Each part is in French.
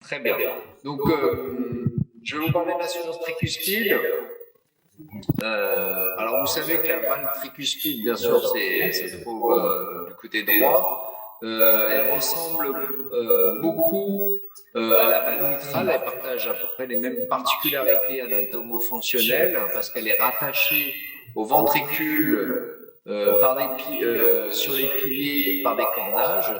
Très bien. Donc, je vais vous parler de l'insuffisance tricuspide. Alors, vous savez que la valve tricuspide, bien sûr, ça se trouve du côté droit. Elle ressemble beaucoup à la valve mitrale. Elle partage à peu près les mêmes particularités anatomo-fonctionnelles parce qu'elle est rattachée au ventricule sur les piliers par des cordages.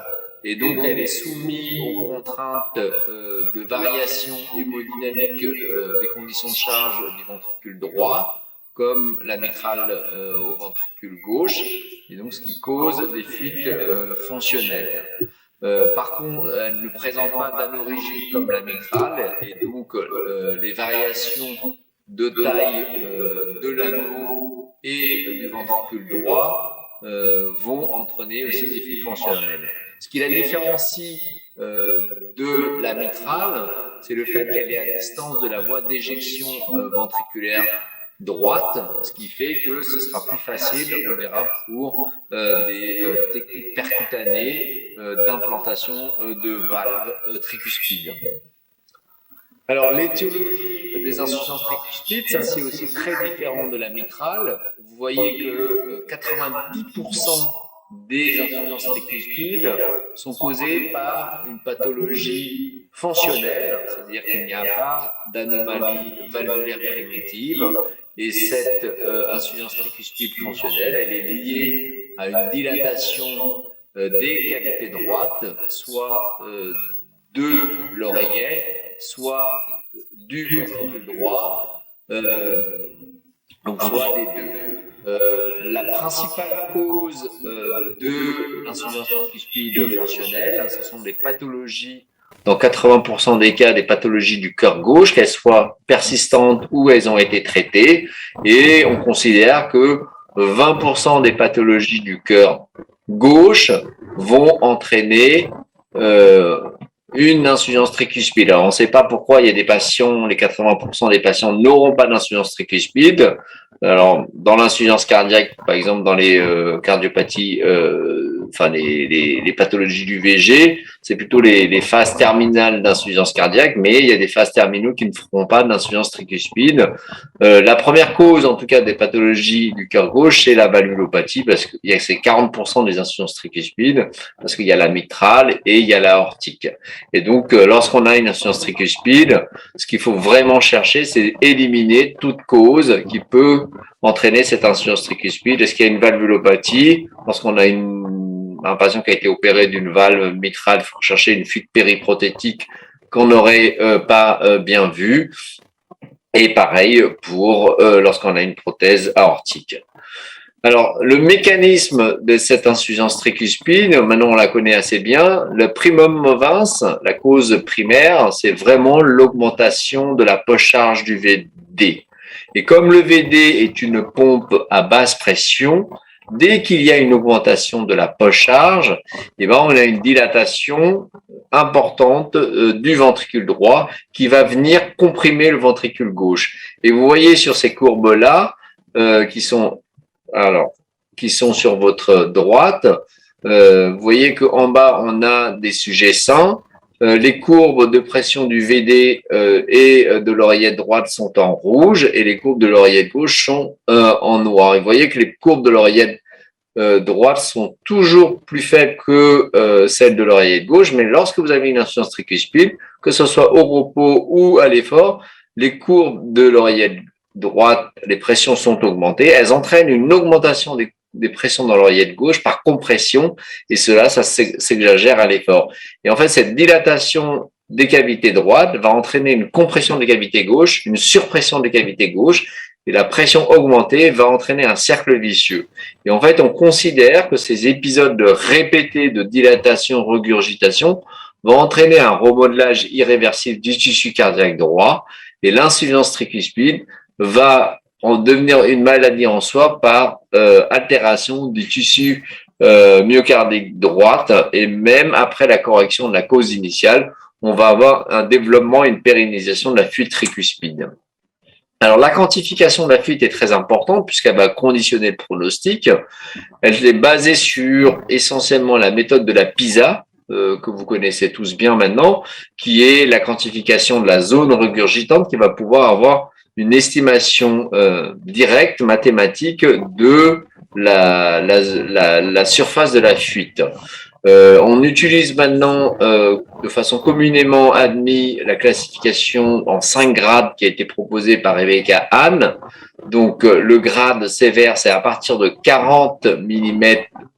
Et donc, elle est soumise aux contraintes de variation hémodynamique des conditions de charge du ventricule droit, comme la mitrale au ventricule gauche, et donc ce qui cause des fuites fonctionnelles. Par contre, elle ne présente pas d'anorigine comme la mitrale, et donc les variations de taille de l'anneau et du ventricule droit vont entraîner aussi des fuites fonctionnelles. Ce qui la différencie de la mitrale, c'est le fait qu'elle est à distance de la voie d'éjection ventriculaire droite, ce qui fait que ce sera plus facile, on verra, pour des techniques percutanées d'implantation de valves tricuspides. Alors, l'étiologie des insuffisances tricuspides, ça c'est aussi très différent de la mitrale. Vous voyez que 90% des insuffisances tricuspides sont causées par une pathologie fonctionnelle, c'est-à-dire qu'il n'y a pas d'anomalie valvulaire primitive, et cette insuffisance tricuspide fonctionnelle, elle est liée à une dilatation des cavités droites, soit de l'oreillette, soit du ventricule droit, donc soit des deux. La principale cause de l'insuffisance tricuspide fonctionnelle, ce sont des pathologies, dans 80% des cas, des pathologies du cœur gauche, qu'elles soient persistantes ou elles ont été traitées, et on considère que 20% des pathologies du cœur gauche vont entraîner une insuffisance tricuspide. Alors, on ne sait pas pourquoi il y a des patients, les 80% des patients n'auront pas d'insuffisance tricuspide. Alors, dans l'insuffisance cardiaque, par exemple, dans les cardiopathies, les pathologies du VG, c'est plutôt les phases terminales d'insuffisance cardiaque, mais il y a des phases terminaux qui ne feront pas d'insuffisance tricuspide. La première cause, en tout cas, des pathologies du cœur gauche, c'est la valvulopathie, parce qu'il y a ces 40% des insuffisances tricuspides, parce qu'il y a la mitrale et il y a la aortique. Et donc, lorsqu'on a une insuffisance tricuspide, ce qu'il faut vraiment chercher, c'est éliminer toute cause qui peut entraîner cette insuffisance tricuspide. Est-ce qu'il y a une valvulopathie? Lorsqu'on a un patient qui a été opéré d'une valve mitrale, il faut chercher une fuite périprothétique qu'on n'aurait pas bien vue. Et pareil pour lorsqu'on a une prothèse aortique. Alors, le mécanisme de cette insuffisance tricuspide, maintenant on la connaît assez bien. Le primum movens, la cause primaire, c'est vraiment l'augmentation de la poche-charge du VD. Et comme le VD est une pompe à basse pression, dès qu'il y a une augmentation de la poche-charge, on a une dilatation importante du ventricule droit qui va venir comprimer le ventricule gauche. Et vous voyez sur ces courbes-là, qui sont sur votre droite, vous voyez qu'en bas, on a des sujets sains. Les courbes de pression du VD et de l'oreillette droite sont en rouge et les courbes de l'oreillette gauche sont en noir. Et vous voyez que les courbes de l'oreillette droite sont toujours plus faibles que celles de l'oreillette gauche, mais lorsque vous avez une insuffisance tricuspide, que ce soit au repos ou à l'effort, les courbes de l'oreillette droite, les pressions sont augmentées, elles entraînent une augmentation des pressions dans l'oreillette gauche par compression, et cela, ça s'exagère à l'effort. Et en fait, cette dilatation des cavités droites va entraîner une compression des cavités gauches, une surpression des cavités gauches, et la pression augmentée va entraîner un cercle vicieux. Et en fait, on considère que ces épisodes de répétés de dilatation-regurgitation vont entraîner un remodelage irréversible du tissu cardiaque droit, et l'insuffisance tricuspide va en devenir une maladie en soi par altération du tissu myocardique droite, et même après la correction de la cause initiale, on va avoir un développement et une pérennisation de la fuite tricuspide. Alors, la quantification de la fuite est très importante puisqu'elle va conditionner le pronostic. Elle est basée sur essentiellement la méthode de la PISA, que vous connaissez tous bien maintenant, qui est la quantification de la zone régurgitante qui va pouvoir avoir une estimation directe, mathématique de la surface de la fuite. On utilise maintenant de façon communément admise la classification en 5 grades qui a été proposée par Rebecca Hahn. Donc le grade sévère, c'est à partir de 40 mm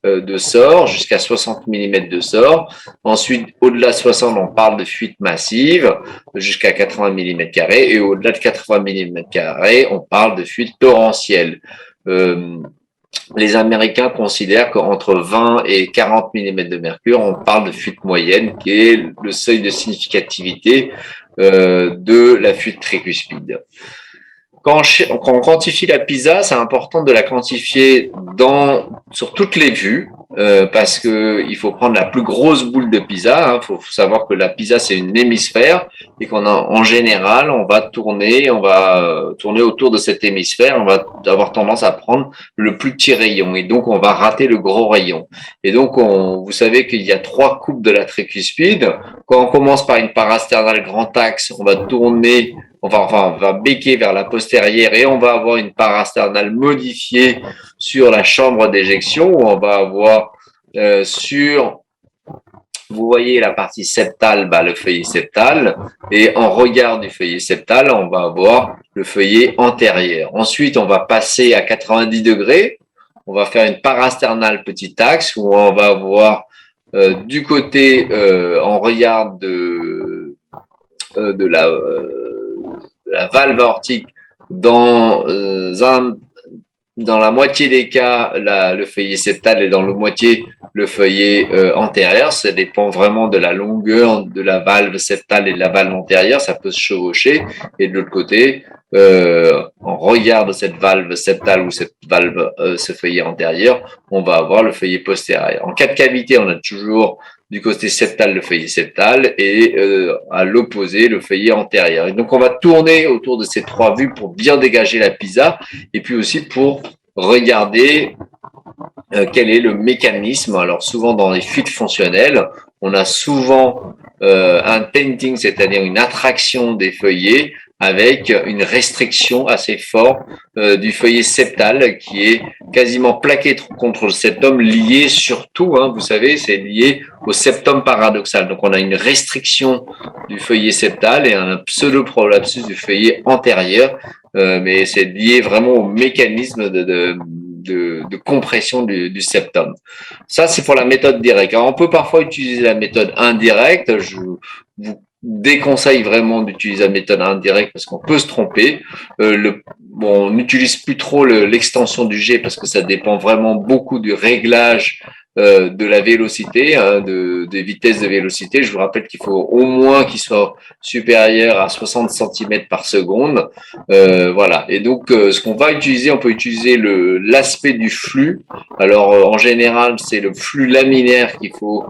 de sort jusqu'à 60 mm de sort. Ensuite, au-delà de 60, on parle de fuite massive jusqu'à 80 mm et au-delà de 80 mm, on parle de fuite torrentielle. Les Américains considèrent qu'entre 20 et 40 mm de mercure, on parle de fuite moyenne, qui est le seuil de significativité de la fuite tricuspide. Quand on quantifie la PISA, c'est important de la quantifier sur toutes les vues, parce que il faut prendre la plus grosse boule de PISA. Faut savoir que la PISA c'est une hémisphère et en général on va tourner autour de cet hémisphère. On va avoir tendance à prendre le plus petit rayon et donc on va rater le gros rayon. Et donc vous savez qu'il y a 3 coupes de la tricuspide. Quand on commence par une parasternale grand axe, on va tourner. On va béquer vers la postérieure et on va avoir une parasternale modifiée sur la chambre d'éjection où on va avoir vous voyez la partie septale, le feuillet septal, et en regard du feuillet septal, on va avoir le feuillet antérieur. Ensuite, on va passer à 90 degrés, on va faire une parasternale petit axe où on va avoir du côté en regard de la valve aortique, dans la moitié des cas, le feuillet septal est dans la moitié le feuillet antérieur. Ça dépend vraiment de la longueur de la valve septale et de la valve antérieure. Ça peut se chevaucher. Et de l'autre côté, en regard de cette valve septale ou cette valve, ce feuillet antérieur, on va avoir le feuillet postérieur. En cas de cavité, on a toujours du côté septal le feuillet septal et à l'opposé le feuillet antérieur. Et donc on va tourner autour de ces 3 vues pour bien dégager la PISA et puis aussi pour regarder quel est le mécanisme. Alors souvent dans les fuites fonctionnelles, on a souvent un tainting, c'est-à-dire une attraction des feuillets avec une restriction assez forte du feuillet septal qui est quasiment plaqué contre le septum, lié surtout, vous savez, c'est lié au septum paradoxal. Donc on a une restriction du feuillet septal et un pseudo-prolapsus du feuillet antérieur, mais c'est lié vraiment au mécanisme de compression du septum. Ça, c'est pour la méthode directe. Alors, on peut parfois utiliser la méthode indirecte. Je vous déconseille vraiment d'utiliser la méthode indirecte parce qu'on peut se tromper. On n'utilise plus trop l'extension du G parce que ça dépend vraiment beaucoup du réglage de la vélocité, des vitesses de vélocité. Je vous rappelle qu'il faut au moins qu'il soit supérieur à 60 cm par seconde. Voilà. Et donc, ce qu'on va utiliser, on peut utiliser l'aspect du flux. Alors, en général, c'est le flux laminaire qu'il faut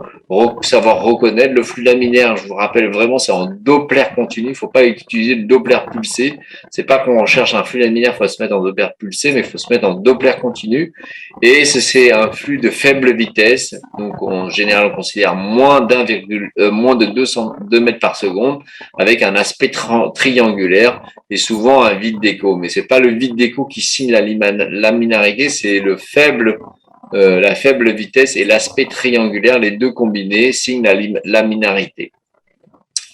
savoir reconnaître. Le flux laminaire, je vous rappelle vraiment, c'est en Doppler continu. Il ne faut pas utiliser le Doppler pulsé. C'est pas qu'on cherche un flux laminaire, il faut se mettre en Doppler pulsé, mais il faut se mettre en Doppler continu. Et c'est un flux de faible vitesse. Donc, en général, on considère moins de 2 mètres par seconde avec un aspect triangulaire et souvent un vide d'écho. Mais c'est pas le vide d'écho qui signe la laminarité, c'est la faible vitesse et l'aspect triangulaire, les deux combinés signent la laminarité.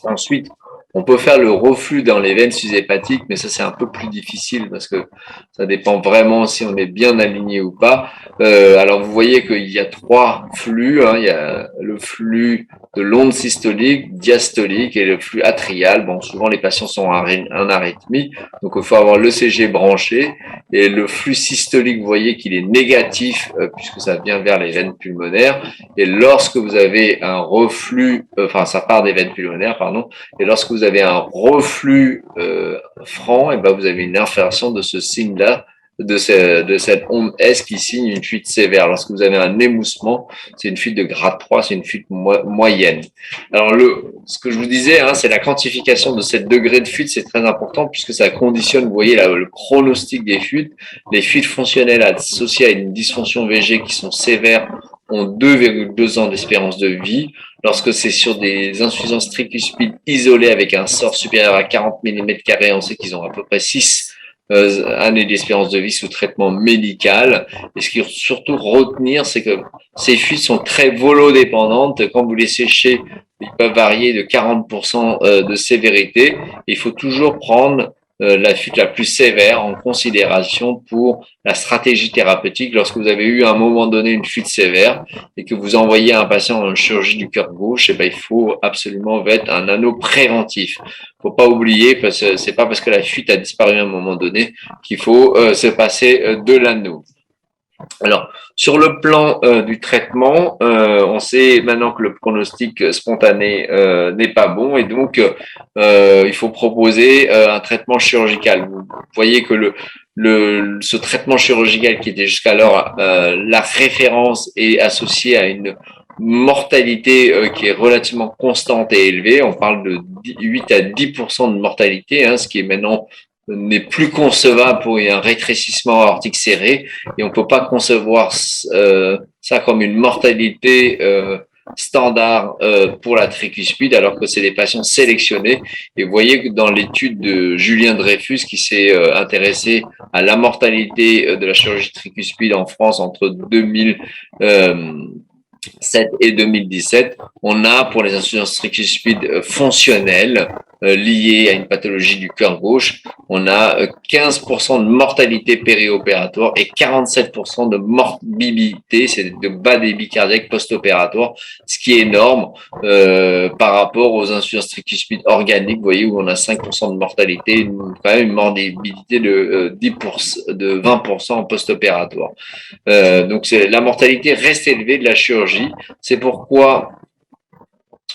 Ensuite, on peut faire le reflux dans les veines sus-hépatiques, mais ça c'est un peu plus difficile parce que ça dépend vraiment si on est bien aligné ou pas. Alors vous voyez qu'il y a 3 flux, il y a le flux de l'onde systolique, diastolique et le flux atrial. Bon, souvent les patients sont en arythmie, donc il faut avoir l'ECG branché et le flux systolique, vous voyez qu'il est négatif puisque ça vient vers les veines pulmonaires. Et lorsque vous avez un reflux, ça part des veines pulmonaires, pardon, et lorsque vous avez un reflux franc, et vous avez une inversion de ce signe-là, de cette onde S qui signe une fuite sévère. Lorsque vous avez un émoussement, c'est une fuite de grade 3, c'est une fuite moyenne. Alors, ce que je vous disais, c'est la quantification de cette degré de fuite, c'est très important puisque ça conditionne, vous voyez, le pronostic des fuites. Les fuites fonctionnelles associées à une dysfonction VG qui sont sévères ont 2,2 ans d'espérance de vie. Lorsque c'est sur des insuffisances tricuspides isolées avec un sort supérieur à 40 mm², on sait qu'ils ont à peu près 6 années d'espérance de vie sous traitement médical. Et ce qu'il faut surtout retenir, c'est que ces fuites sont très volodépendantes. Quand vous les séchez, ils peuvent varier de 40% de sévérité. Il faut toujours prendre la fuite la plus sévère en considération pour la stratégie thérapeutique. Lorsque vous avez eu à un moment donné une fuite sévère et que vous envoyez un patient en chirurgie du cœur gauche, il faut absolument mettre un anneau préventif. Faut pas oublier, parce que c'est pas parce que la fuite a disparu à un moment donné qu'il faut se passer de l'anneau. Alors, sur le plan du traitement, on sait maintenant que le pronostic spontané n'est pas bon et donc il faut proposer un traitement chirurgical. Vous voyez que ce traitement chirurgical qui était jusqu'alors la référence est associé à une mortalité qui est relativement constante et élevée. On parle de 8 à 10% de mortalité, ce qui est maintenant n'est plus concevable pour un rétrécissement aortique serré et on peut pas concevoir ça comme une mortalité standard pour la tricuspide alors que c'est des patients sélectionnés. Et vous voyez que dans l'étude de Julien Dreyfus qui s'est intéressé à la mortalité de la chirurgie tricuspide en France entre 2007 et 2017, on a pour les insuffisances tricuspides fonctionnelles liées à une pathologie du cœur gauche, on a 15% de mortalité périopératoire et 47% de morbidité, c'est de bas débit cardiaque post-opératoire, ce qui est énorme par rapport aux insuffisances tricuspides organiques, vous voyez, où on a 5% de mortalité, quand même une morbidité de 20% en post-opératoire. Donc la mortalité reste élevée de la chirurgie. C'est pourquoi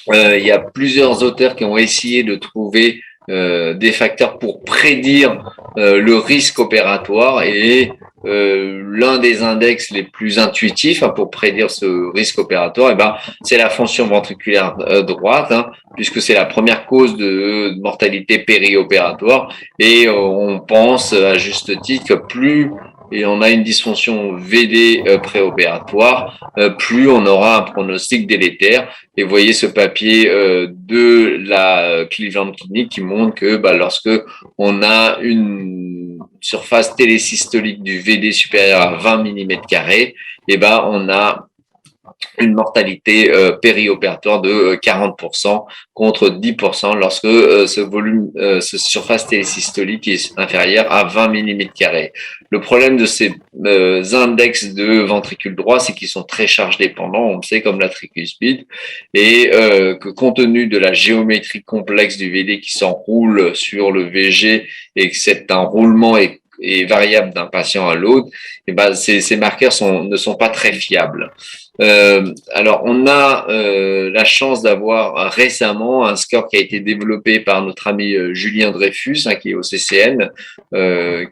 il y a plusieurs auteurs qui ont essayé de trouver des facteurs pour prédire le risque opératoire et l'un des index les plus intuitifs pour prédire ce risque opératoire, c'est la fonction ventriculaire droite, puisque c'est la première cause de mortalité périopératoire et on pense à juste titre que plus et on a une dysfonction VD préopératoire, plus on aura un pronostic délétère. Et vous voyez ce papier de la Cleveland Clinic qui montre que lorsque on a une surface télésystolique du VD supérieure à 20 mm², on a une mortalité périopératoire de 40% contre 10% lorsque ce surface télésystolique est inférieure à 20 mm². Le problème de ces index de ventricule droit, c'est qu'ils sont très charge dépendants, on le sait, comme la tricuspide, et que compte tenu de la géométrie complexe du VD qui s'enroule sur le VG et que cet enroulement est variable d'un patient à l'autre, ces marqueurs ne sont pas très fiables. Alors, on a la chance d'avoir récemment un score qui a été développé par notre ami Julien Dreyfus, qui est au CCN,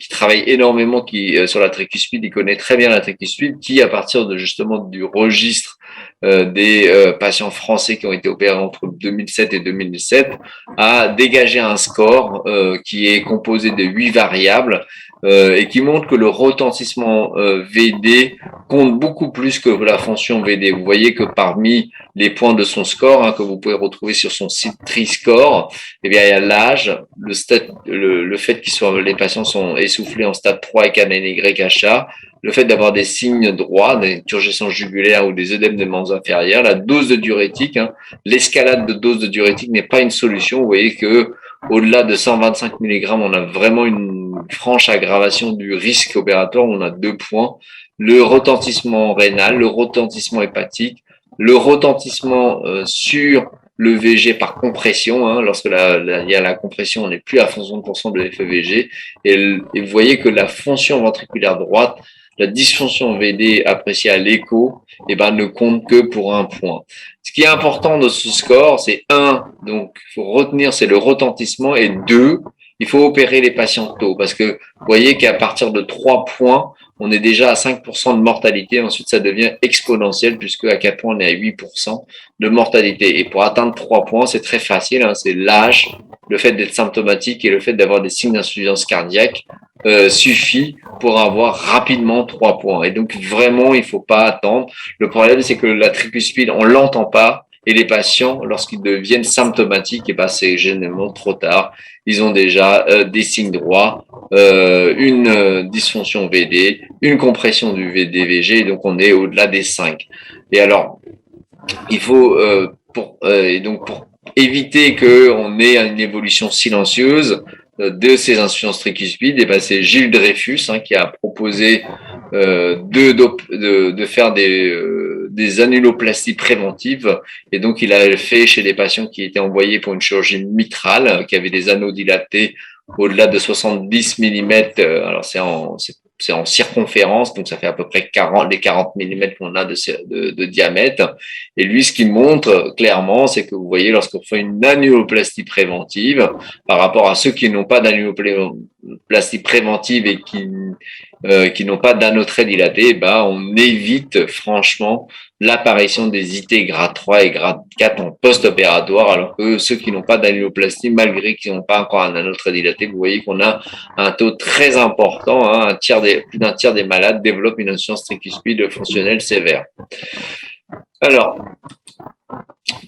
qui travaille énormément sur la tricuspide, il connaît très bien la tricuspide, qui, à partir de justement du registre des patients français qui ont été opérés entre 2007 et 2017, a dégagé un score qui est composé de 8 variables et qui montre que le retentissement VD compte beaucoup plus que la fonction VD. Vous voyez que parmi les points de son score, que vous pouvez retrouver sur son site TriScore, il y a l'âge, le fait que les patients sont essoufflés en stade 3 avec anémie-YHA, le fait d'avoir des signes droits, des turgescences jugulaires ou des œdèmes des membres inférieurs, la dose de diurétique, l'escalade de dose de diurétique n'est pas une solution. Vous voyez que au-delà de 125 mg, on a vraiment une franche aggravation du risque opératoire. On a 2 points. Le retentissement rénal, le retentissement hépatique, le retentissement sur le VG par compression. Lorsque il y a la compression, on n'est plus à 60% de FEVG. Et vous voyez que la fonction ventriculaire droite, la dysfonction VD appréciée à l'écho, ne compte que pour 1 point. Ce qui est important de ce score, c'est 1, donc il faut retenir, c'est le retentissement, et 2, il faut opérer les patients tôt, parce que vous voyez qu'à partir de 3 points, on est déjà à 5% de mortalité. Ensuite, ça devient exponentiel puisque à 4 points, on est à 8% de mortalité. Et pour atteindre 3 points, c'est très facile. C'est l'âge, le fait d'être symptomatique et le fait d'avoir des signes d'insuffisance cardiaque suffit pour avoir rapidement 3 points. Et donc, vraiment, il faut pas attendre. Le problème, c'est que la tricuspide, on l'entend pas. Et les patients, lorsqu'ils deviennent symptomatiques, et ben c'est généralement trop tard. Ils ont déjà des signes droits, une dysfonction VD, une compression du VDVG, donc on est au-delà des 5. Et alors, il faut et donc pour éviter qu'on ait une évolution silencieuse de ces insuffisances tricuspides, et ben c'est Gilles Dreyfus qui a proposé de faire des annuloplasties préventives. Et donc il a fait chez des patients qui étaient envoyés pour une chirurgie mitrale, qui avaient des anneaux dilatés au-delà de 70 mm. Alors c'est en circonférence, donc ça fait à peu près 40 mm qu'on a de diamètre. Et lui, ce qu'il montre clairement, c'est que vous voyez, lorsqu'on fait une annuloplastie préventive, par rapport à ceux qui n'ont pas d'annuloplastie préventive et qui n'ont pas d'anneau très dilaté, ben, on évite franchement l'apparition des IT grade 3 et grade 4 en post-opératoire, alors que ceux qui n'ont pas d'annuloplastie, malgré qu'ils n'ont pas encore un anneau très dilaté, vous voyez qu'on a un taux très important, plus d'un tiers des malades développent une insuffisance tricuspide fonctionnelle sévère. Alors,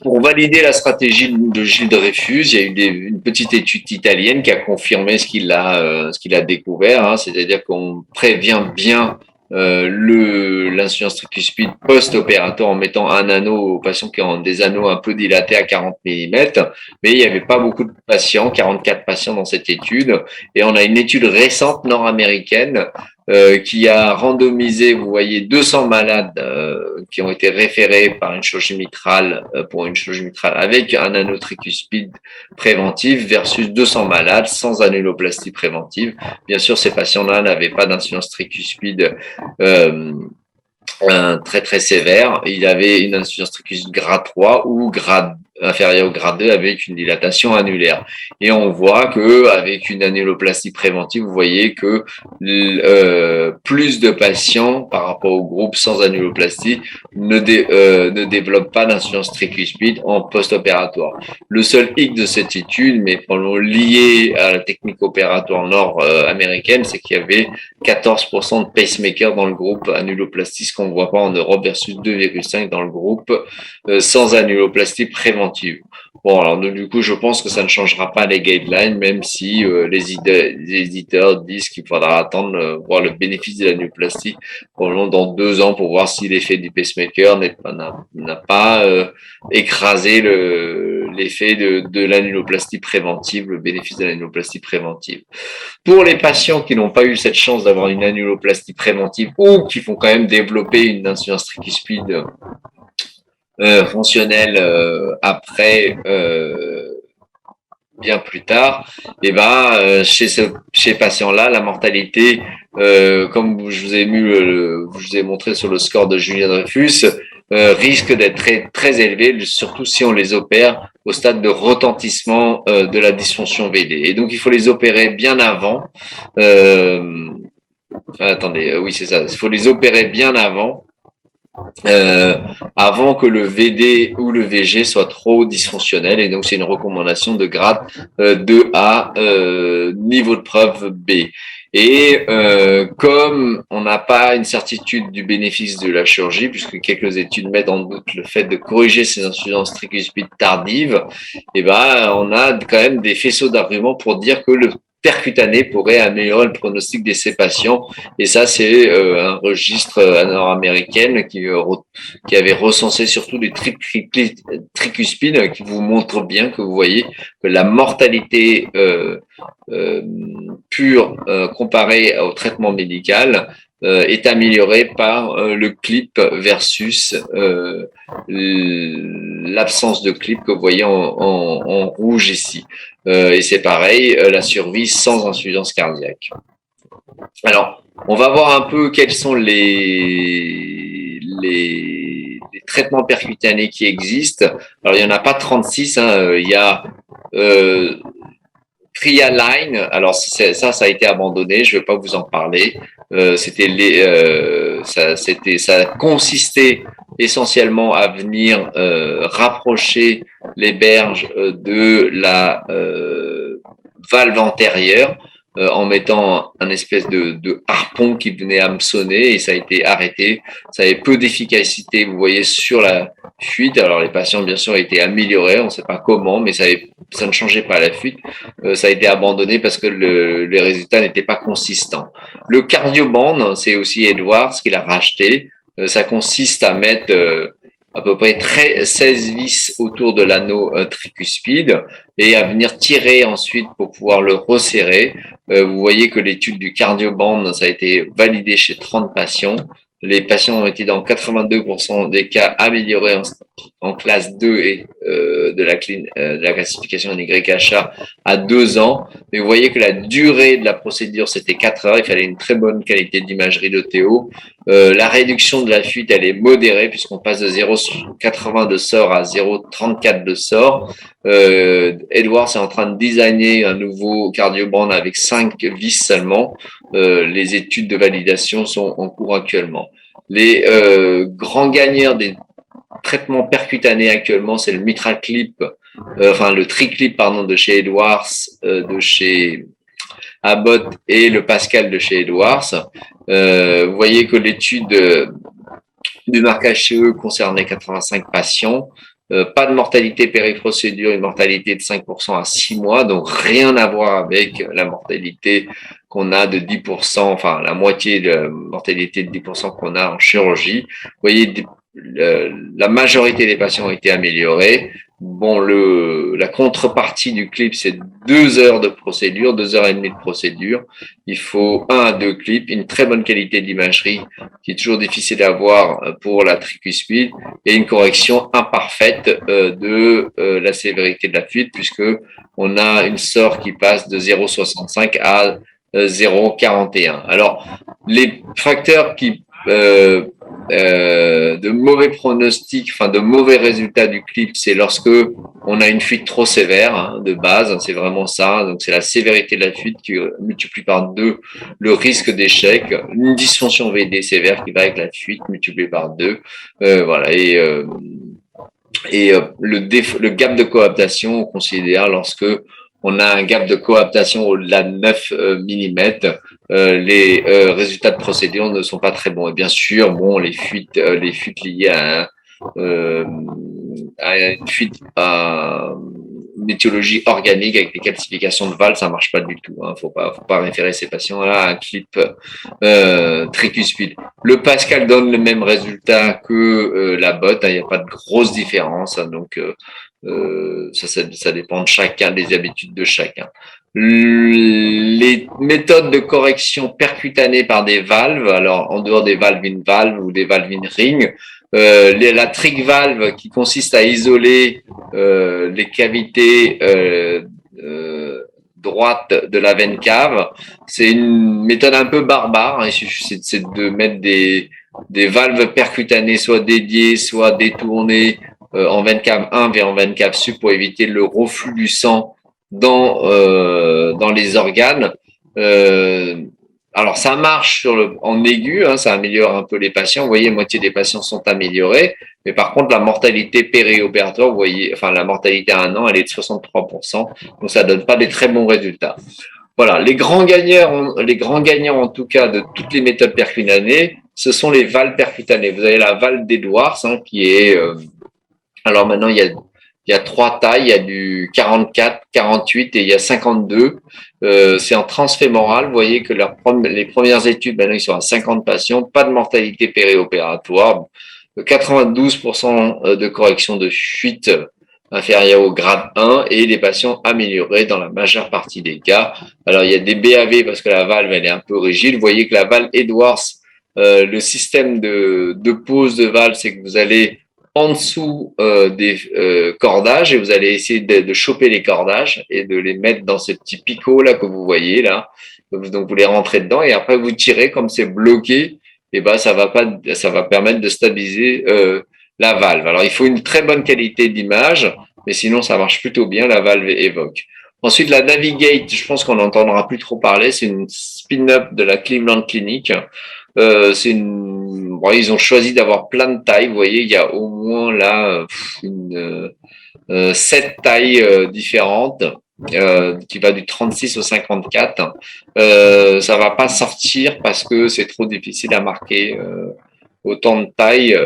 pour valider la stratégie de Gilles Dreyfus, il y a eu une petite étude italienne qui a confirmé ce qu'il a découvert, c'est-à-dire qu'on prévient bien l'insuffisance tricuspide post-opératoire en mettant un anneau aux patients qui ont des anneaux un peu dilatés à 40 mm, mais il n'y avait pas beaucoup de patients, 44 patients dans cette étude, et on a une étude récente nord-américaine qui a randomisé, vous voyez, 200 malades qui ont été référés par une chirurgie mitrale pour une chirurgie mitrale avec un anneau tricuspide préventif versus 200 malades sans annuloplastie préventive. Bien sûr, ces patients-là n'avaient pas d'insuffisance tricuspide très très sévère. Il avait une insuffisance tricuspide grade 3 ou inférieur au grade 2 avec une dilatation annulaire. Et on voit que avec une annuloplastie préventive, vous voyez que plus de patients par rapport au groupe sans annuloplastie ne développent pas d'insuffisance tricuspide en post-opératoire. Le seul hic de cette étude, mais probablement lié à la technique opératoire nord-américaine, c'est qu'il y avait 14% de pacemakers dans le groupe annuloplastie, ce qu'on ne voit pas en Europe, versus 2,5 dans le groupe sans annuloplastie préventive. Bon, alors du coup, je pense que ça ne changera pas les guidelines, même si les éditeurs disent qu'il faudra attendre voir le bénéfice de l'annuloplastie probablement dans 2 ans pour voir si l'effet du pacemaker n'a pas écrasé l'effet de l'annuloplastie préventive, le bénéfice de l'annuloplastie préventive. Pour les patients qui n'ont pas eu cette chance d'avoir une annuloplastie préventive ou qui font quand même développer une insuffisance tricuspide fonctionnelle après bien plus tard, et chez ces patients-là, la mortalité, comme je vous ai montré sur le score de Julien Dreyfus, risque d'être très très élevé, surtout si on les opère au stade de retentissement de la dysfonction VD. Et donc il faut les opérer bien avant. Attendez, oui c'est ça. Il faut les opérer bien avant que le VD ou le VG soit trop dysfonctionnel, et donc c'est une recommandation de grade 2A, niveau de preuve B. Et comme on n'a pas une certitude du bénéfice de la chirurgie, puisque quelques études mettent en doute le fait de corriger ces insuffisances tricuspides tardives, on a quand même des faisceaux d'arguments pour dire que le percutané pourrait améliorer le pronostic de ces patients. Et ça, c'est un registre nord-américain qui avait recensé surtout des tricuspides, qui vous montre bien que vous voyez que la mortalité pure comparée au traitement médical est améliorée par le clip versus l'absence de clip que vous voyez en rouge ici. Et c'est pareil, la survie sans insuffisance cardiaque. Alors, on va voir un peu quels sont les traitements percutanés qui existent. Alors, il n'y en a pas 36, il y a Trialign. Alors, ça a été abandonné, je ne vais pas vous en parler. Ça consistait essentiellement à venir rapprocher les berges de la valve antérieure en mettant un espèce de harpon qui venait hameçonner et ça a été arrêté. Ça avait peu d'efficacité, vous voyez, sur la fuite. Alors les patients, bien sûr, ont été améliorés, on ne sait pas comment, mais ça ne changeait pas la fuite. Ça a été abandonné parce que les résultats n'étaient pas consistants. Le cardioband, c'est aussi Edwards qui l'a racheté. Ça consiste à mettre à peu près 16 vis autour de l'anneau tricuspide et à venir tirer ensuite pour pouvoir le resserrer. Vous voyez que l'étude du cardioband, ça a été validé chez 30 patients. Les patients ont été dans 82% des cas améliorés en classe 2 et de la classification NYHA à 2 ans. Mais vous voyez que la durée de la procédure, c'était 4 heures. Il fallait une très bonne qualité d'imagerie d'OTO. La réduction de la fuite, elle est modérée puisqu'on passe de 0,80 de SOR à 0,34 de SOR. Edwards est en train de designer un nouveau cardioband avec 5 vis seulement. Les études de validation sont en cours actuellement. Les grands gagnants des traitements percutanés actuellement, c'est le MitraClip, le TriClip pardon de chez Edwards, de chez Abbott et le Pascal de chez Edwards. Vous voyez que l'étude du marquage CE concernait 85 patients. Pas de mortalité périprocédure, une mortalité de 5% à 6 mois, donc rien à voir avec la mortalité qu'on a de 10%, enfin la moitié de la mortalité de 10% qu'on a en chirurgie. Vous voyez, la majorité des patients ont été améliorés. Bon, la contrepartie du clip, c'est 2 heures de procédure, 2 heures et demie de procédure. Il faut 1 à 2 clips, une très bonne qualité d'imagerie, qui est toujours difficile à avoir pour la tricuspide, et une correction imparfaite de la sévérité de la fuite, puisque on a une SOR qui passe de 0,65 à 0,41. Alors, les facteurs qui de mauvais pronostics, enfin de mauvais résultats du clip, c'est lorsque on a une fuite trop sévère de base, c'est vraiment ça. Donc c'est la sévérité de la fuite qui multiplie par 2 le risque d'échec, une dysfonction VD sévère qui va avec la fuite multiplié par 2, voilà. Et le gap de coaptation, on considère lorsque on a un gap de coaptation au-delà de 9 mm, les résultats de procédure ne sont pas très bons. Et bien sûr, bon, les fuites liées à une fuite à une étiologie organique avec des calcifications de valves, ça marche pas du tout. Hein. Faut pas référer ces patients-là à un clip tricuspide. Le Pascal donne le même résultat que la botte. Il n'y a pas de grosse différence. Hein, donc ça dépend de chacun, des habitudes de chacun. Les méthodes de correction percutanées par des valves, alors en dehors des valves in valve ou des valves in ring, la trick valve qui consiste à isoler les cavités droites de la veine cave, c'est une méthode un peu barbare. Hein. C'est de mettre des valves percutanées soit dédiées, soit détournées en veine cave 1 vers en veine cave sup pour éviter le reflux du sang dans les organes. Alors ça marche en aigu, hein, ça améliore un peu les patients. Vous voyez, moitié des patients sont améliorés, mais par contre la mortalité périopératoire, vous voyez, enfin la mortalité à 1 an, elle est de 63%, donc ça donne pas des très bons résultats. Voilà, les grands gagnants en tout cas de toutes les méthodes percutanées, ce sont les valves percutanées. Vous avez la valve d'Edwards, hein, qui est alors maintenant il y a 3 tailles, il y a du 44, 48 et il y a 52. C'est en transfémoral. Vous voyez que les premières études, maintenant, ils sont à 50 patients, pas de mortalité périopératoire, 92% de correction de fuite inférieure au grade 1 et les patients améliorés dans la majeure partie des cas. Alors, il y a des BAV parce que la valve, elle est un peu rigide. Vous voyez que la valve Edwards, le système de pose de valve, c'est que vous allez en dessous des cordages et vous allez essayer de choper les cordages et de les mettre dans ces petits picots là que vous voyez là. Donc vous les rentrez dedans et après vous tirez comme c'est bloqué, et ben ça va permettre de stabiliser la valve. Alors il faut une très bonne qualité d'image, mais sinon ça marche plutôt bien, la valve évoque. Ensuite la Navigate, je pense qu'on n'entendra plus trop parler, c'est une spin-up de la Cleveland Clinic. Ils ont choisi d'avoir plein de tailles. Vous voyez, il y a au moins là 7 tailles différentes. qui va du 36 au 54, ça va pas sortir parce que c'est trop difficile à marquer autant de taille.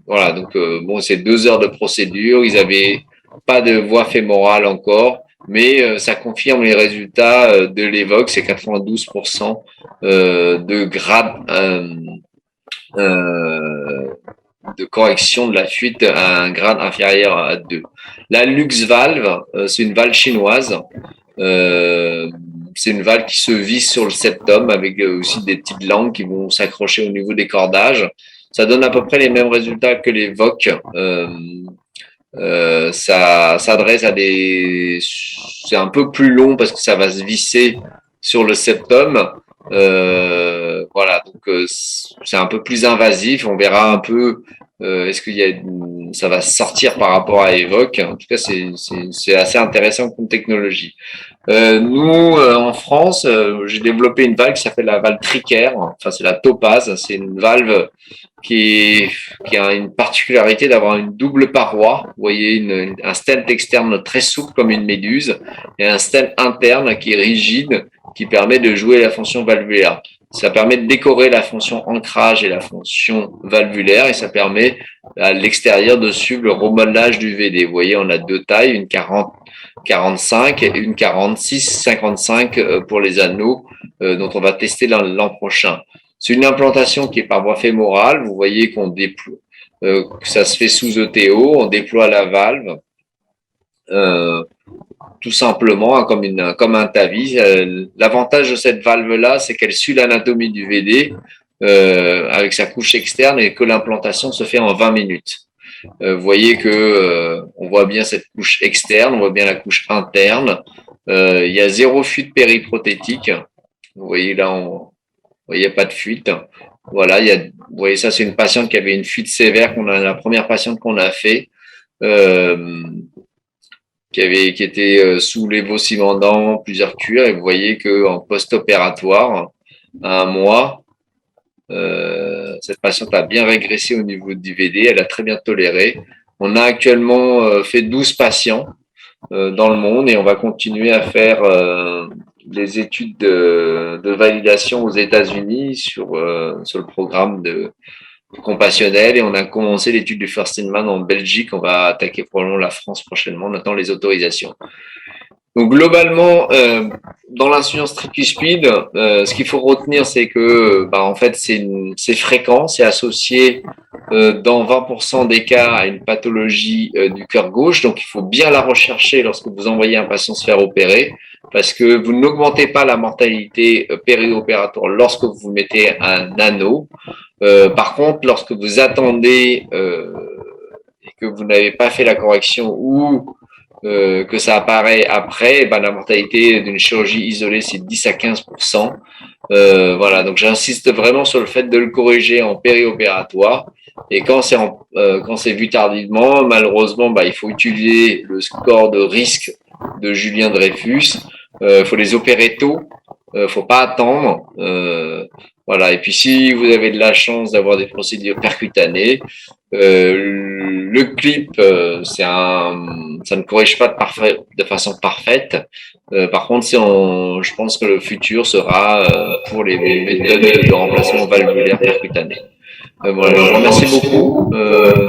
Voilà, donc bon, c'est 2 heures de procédure. Ils avaient pas de voie fémorale encore, mais ça confirme les résultats de l'Evoque. C'est 92% de grade de correction de la fuite à un grade inférieur à 2. La LuxValve, c'est une valve chinoise. C'est une valve qui se visse sur le septum avec aussi des petites langues qui vont s'accrocher au niveau des cordages. Ça donne à peu près les mêmes résultats que les VOC. Ça s'adresse à des... C'est un peu plus long parce que ça va se visser sur le septum. Voilà, donc c'est un peu plus invasif. On verra un peu est-ce qu'il y a ça va sortir par rapport à Evoque. En tout cas, c'est assez intéressant comme technologie. Nous, en France, j'ai développé une valve qui s'appelle la valve Tricaire. Enfin, c'est la Topaz. C'est une valve qui a une particularité d'avoir une double paroi. Vous voyez, un stent externe très souple comme une méduse et un stent interne qui est rigide, qui permet de jouer la fonction valvulaire. Ça permet de décorer la fonction ancrage et la fonction valvulaire et ça permet à l'extérieur de suivre le remodelage du VD. Vous voyez, on a 2 tailles, une 40-45 et une 46-55 pour les anneaux dont on va tester l'an prochain. C'est une implantation qui est par voie fémorale. Vous voyez qu'on déploie, que ça se fait sous ETO, on déploie la valve. Tout simplement hein, comme un tavis. L'avantage de cette valve-là, c'est qu'elle suit l'anatomie du VD avec sa couche externe et que l'implantation se fait en 20 minutes. Vous voyez que on voit bien cette couche externe, on voit bien la couche interne. Il y a 0 fuite périprothétique. Vous voyez là, il n'y a pas de fuite. Voilà, vous voyez ça, c'est une patiente qui avait une fuite sévère, la première patiente qu'on a fait. Qui était sous lévocimendant, plusieurs cures, et vous voyez que en post-opératoire, à 1 mois, cette patiente a bien régressé au niveau du VD, elle a très bien toléré. On a actuellement fait 12 patients dans le monde et on va continuer à faire des études de validation aux États-Unis sur le programme de compassionnel et on a commencé l'étude du First in Man en Belgique. On va attaquer probablement la France prochainement. On attend les autorisations. Donc globalement, dans l'insuffisance tricuspide, ce qu'il faut retenir, c'est que, en fait, c'est fréquent, c'est associé dans 20% des cas à une pathologie du cœur gauche. Donc il faut bien la rechercher lorsque vous envoyez un patient se faire opérer, parce que vous n'augmentez pas la mortalité périopératoire lorsque vous mettez un anneau. Par contre, lorsque vous attendez et que vous n'avez pas fait la correction ou que ça apparaît après, la mortalité d'une chirurgie isolée, c'est 10 à 15%. Voilà, donc j'insiste vraiment sur le fait de le corriger en périopératoire. Et quand c'est vu tardivement, malheureusement, il faut utiliser le score de risque de Julien Dreyfus. Faut les opérer tôt. Faut pas attendre. Voilà. Et puis si vous avez de la chance d'avoir des procédures percutanées, le clip, ça ne corrige pas de façon parfaite. Par contre, je pense que le futur sera pour les méthodes de remplacement valvulaire percutané. Voilà, je vous remercie beaucoup.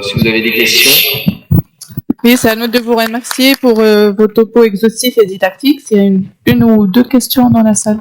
Si vous avez des questions. Oui, c'est à nous de vous remercier pour vos topos exhaustifs et didactiques. Il y a une ou deux questions dans la salle.